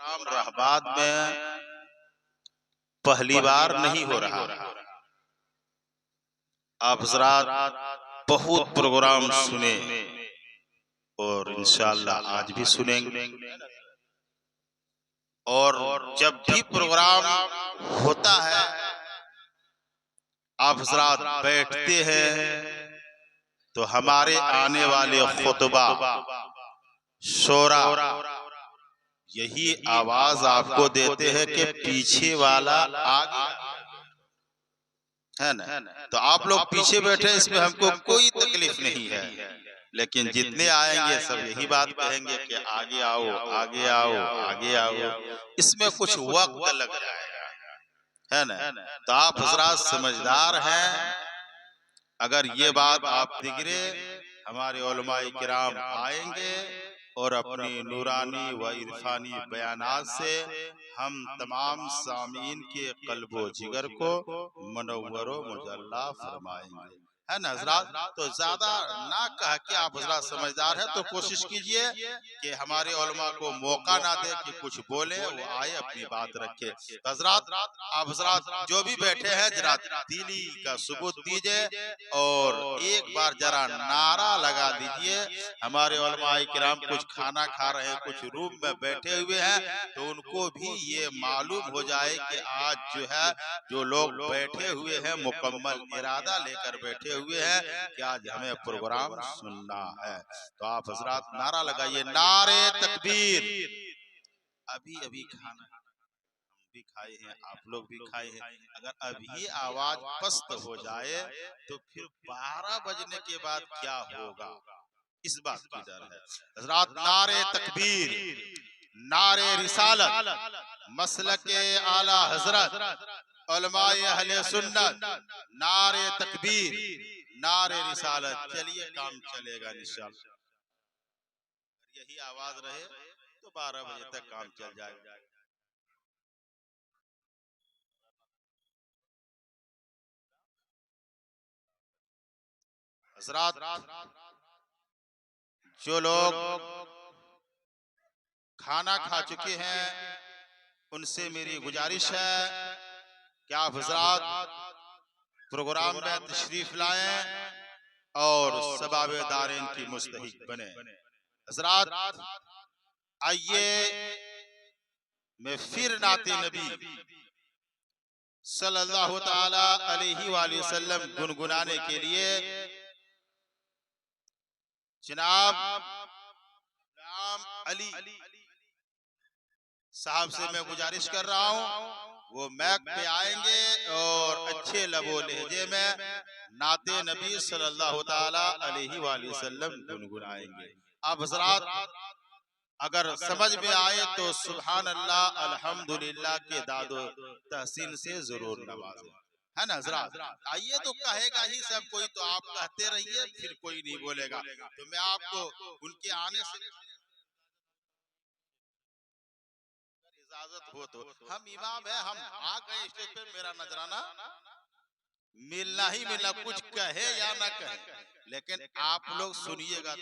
Programme रहबाद में पहली बार नहीं हो रहा। आप हज़रात बहुत प्रोग्राम सुने और इंशाअल्लाह आज भी सुनेंगे। और जब भी प्रोग्राम होता है आप हज़रात बैठते हैं तो हमारे आने वाले खुतबा शोरा यही आवाज आपको देते हैं कि पीछे वाला आगे है ना। तो आप लोग पीछे बैठे इसमें हमको कोई तकलीफ नहीं है, लेकिन जितने आएंगे सब यही बात कहेंगे कि आगे आओ आगे आओ आगे आओ। इसमें कुछ वक्त लग जाएगा, है ना। तो आप हज़रात समझदार हैं, अगर ये बात आप दिगरे हमारे उलमाए किराम आएंगे और अपनी नूरानी व इरफानी बयानात से हम तमाम सामीन के कल्बो जिगर को मनव्वरो मुजल्ला फरमाएंगे, है ना हज़रात। तो ज्यादा ना कह के आप हज़रात समझदार है तो कोशिश कीजिए कि हमारे उलमा को मौका ना दे कि कुछ बोले, वो आए अपनी बात रखे। हज़रात आप हज़रात जो भी बैठे हैं जरा दिली का सबूत दीजिए और एक बार जरा नारा लगा दीजिए। हमारे उलमाए किराम कुछ खाना खा रहे हैं, कुछ रूम में बैठे हुए हैं, तो उनको भी ये मालूम हो जाए कि आज जो है जो लोग बैठे हुए हैं मुकम्मल इरादा लेकर बैठे हुए हैं कि आज हमें प्रोग्राम सुनना है। तो आप हज़रात नारा लगाइए, नारे तकबीर। अभी अभी खाना भी खाए हैं, आप लोग भी खाए हैं, अगर अभी आवाज पस्त हो जाए तो फिर 12 बजने के बाद क्या होगा, इस बात की डर है। हज़रात नारे तकबीर, नारे रिसालत, मसलके आला हजरत उलमाए अहले सुन्नत, नारे तकबीर नारे रिसालत। चलिए काम चलेगा इंशाअल्लाह, यही आवाज रहे तो 12 बजे तक काम चल जाएगा। हज़रात जो लोग खाना खा चुके हैं उनसे मेरी गुजारिश है कि आप हज़रात प्रोग्राम में तशरीफ लाएं और सबाबेदारीन की मुस्तहिक बने। हज़रात आइए मैं फिर नाते नबी सल्लल्लाहु ताला अलैहि वसल्लम गुनगुनाने के लिए जनाब अली साहब से मैं गुजारिश कर रहा हूँ, वो मैक पे आएंगे और अच्छे लबो लहजे में नाते नबी सल्लल्लाहु ताला अलैहि वसल्लम गुनगुनाएंगे। आप हज़रात अगर समझ में आए तो सुभान अल्लाह अल्हम्दुलिल्लाह के दादो तहसीन से जरूर नवाजें, है ना हज़रात। आइए तो कहेगा ही सब कोई, तो आप कहते रहिए फिर कोई नहीं बोलेगा। तो मैं आपको उनके आने से इजाजत हो तो, हम इमाम है, हम आ गए स्टेज पे, मेरा नजराना मिलना ही मिलना, कुछ कहे या ना कहे, लेकिन आप लोग सुनिएगा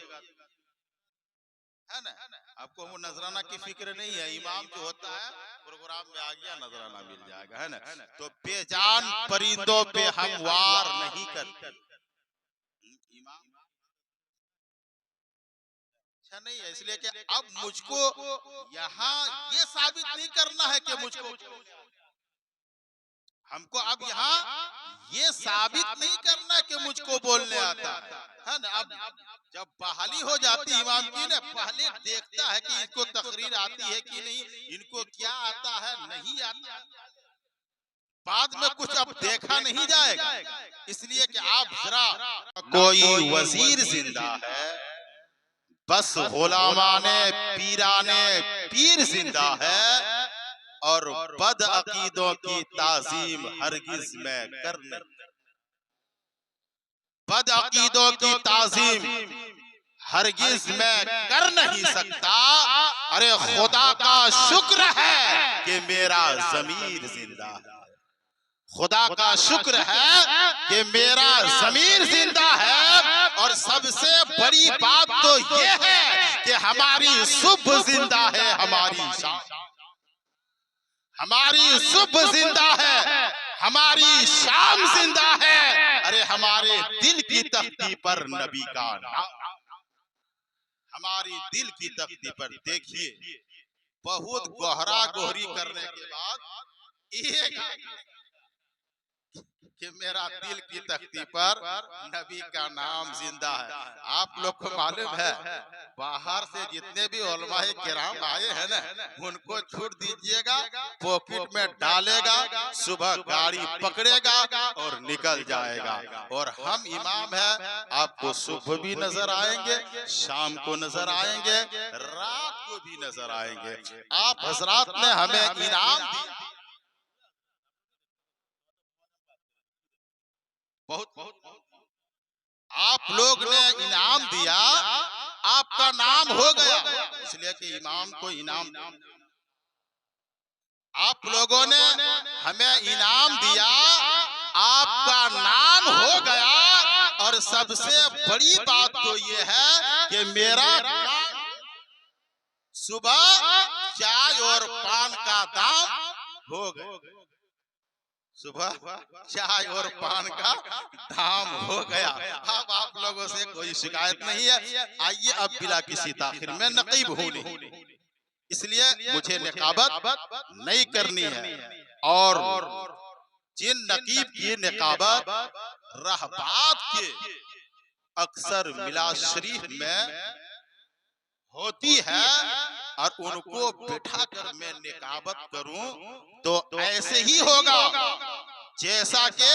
है ना। आपको वो नजराना की फिक्र नहीं है, इमाम जो होता है प्रोग्राम में आ गया नजराना मिल जाएगा, है ना। तो बेजान परिंदों पे हम वार नहीं करते, इमाम अच्छा नहीं है, इसलिए कि अब मुझको यहाँ ये साबित नहीं करना है कि मुझको, हमको अब यहाँ ये साबित नहीं करना कि मुझको बोलने आता है ना। अब जब बहाली हो जाती इमाम की ना, पहले देखता है कि इनको तकरीर आती है कि नहीं, इनको क्या आता है नहीं आता, बाद में कुछ अब देखा नहीं जाएगा। इसलिए कि आप जरा, कोई वजीर जिंदा है बस गुलामाने पीराने पीर जिंदा है, और बद अकीदों की ताजीम हरगिज में करने, बद अकीदों की ताजीम हरगिज में कर नहीं सकता। अरे खुदा का शुक्र है कि मेरा ज़मीर जिंदा है, खुदा का शुक्र है कि मेरा ज़मीर जिंदा है। और सबसे बड़ी बात तो ये है कि हमारी सुबह जिंदा है, हमारी शाम। हमारी सुबह जिंदा है, हमारी शाम जिंदा है। अरे हमारे दिल की तख्ती पर नबी का नाम, हमारी दिल की तख्ती पर। देखिए बहुत गहरा गोहरी करने के बाद एक कि मेरा दिल की तख्ती पर नबी का नाम जिंदा है। आप लोग को मालूम है बाहर से जितने भी उलमाए किराम आए हैं ना, उनको छूट दीजिएगा, पॉकेट में डालेगा, सुबह गाड़ी पकड़ेगा और निकल जाएगा। और हम इमाम है, आपको सुबह भी नजर आएंगे, शाम को नजर आएंगे, रात को भी नजर आएंगे। आप हजरात ने हमें इनाम दिया, बहुत आप लोग ने इनाम दिया, आपका नाम हो गया, इसलिए कि इमाम को इनाम, आप लोगों ने हमें इनाम दिया, आपका नाम हो गया। और सबसे बड़ी बात तो ये है कि मेरा सुबह चाय और पान का दाम हो गया, सुबह चाय और पान का दाम हो गया। अब आप लोगों से कोई शिकायत नहीं है। आइए अब बिला किसी ताखिर में नकीब हूं नहीं, इसलिए मुझे निकाबत नहीं करनी है। और जिन नकीब की निकाबत रहबात के अक्सर मिला शरीफ में होती है और उनको बिठा कर मैं निकाबत करूं तो ऐसे ही होगा जैसा कि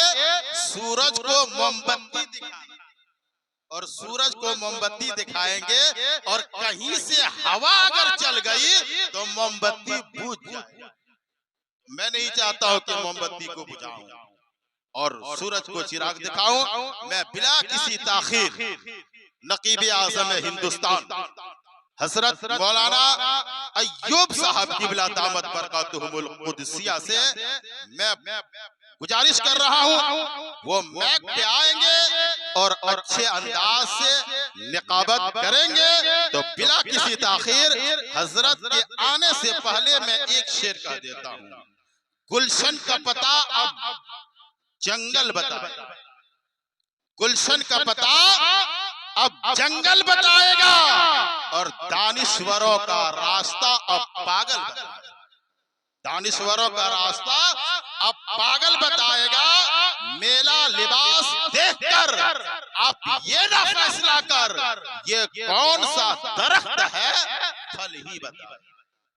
सूरज को मोमबत्ती दिखाएं, और सूरज को मोमबत्ती दिखाएंगे और कहीं से हवा अगर चल गई तो मोमबत्ती बुझ जाए। मैं नहीं चाहता हूं कि मोमबत्ती को बुझाऊं और सूरज को चिराग दिखाऊं। मैं बिला किसी ताखीर नकीब आज़म हिंदुस्तान हजरत मौलाना अय्यूब साहब क़िबला दामत बरकातुहुमुल कुद्सिया से मैं गुजारिश कर रहा हूँ, वो मैक पे आएंगे और अच्छे अंदाज से निकाबत करेंगे। तो बिला किसी ताखीर हजरत के आने से पहले मैं एक शेर कह देता हूँ। गुलशन का पता अब जंगल बताएगा, गुलशन का पता अब जंगल बताएगा, और दानिश्वरों का रास्ता अब पागल बताएगा, दानिश्वरों का रास्ता अब पागल बताएगा। मेला लिबास देखकर आप ये ना फैसला कर ये कौन सा दरख्त है, फल ही बताएगा।